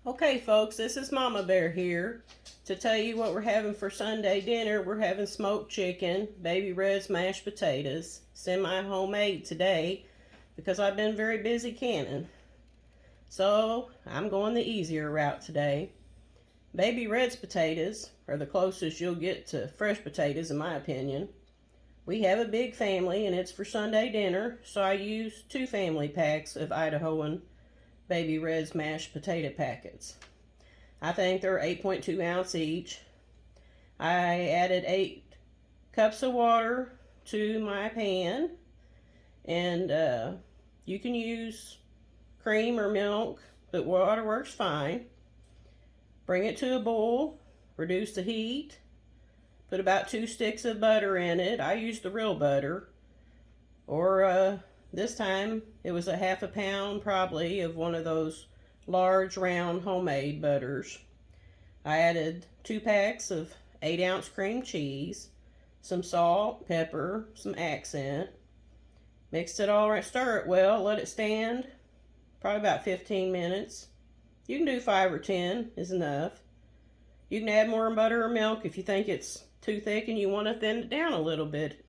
Okay, folks, this is Mama Bear here to tell you what we're having for Sunday dinner. We're having smoked chicken, Baby Red's mashed potatoes, semi-homemade today because I've been very busy canning. So I'm going the easier route today. Baby Red's potatoes are the closest you'll get to fresh potatoes in my opinion. We have a big family and it's for Sunday dinner, so I use 2 family packs of Idahoan Baby Red's mashed potato packets. I think they're 8.2 ounce each. I added 8 cups of water to my pan, and you can use cream or milk, but water works fine. Bring it to a boil, reduce the heat, put about 2 sticks of butter in it. I used the real butter, or this time it was a half a pound probably of one of those large round homemade butters. I added 2 packs of 8-ounce cream cheese, some salt, pepper, some accent. Mixed it all right, stir it well, let it stand probably about 15 minutes. You can do 5 or 10 is enough. You can add more butter or milk if you think it's too thick and you want to thin it down a little bit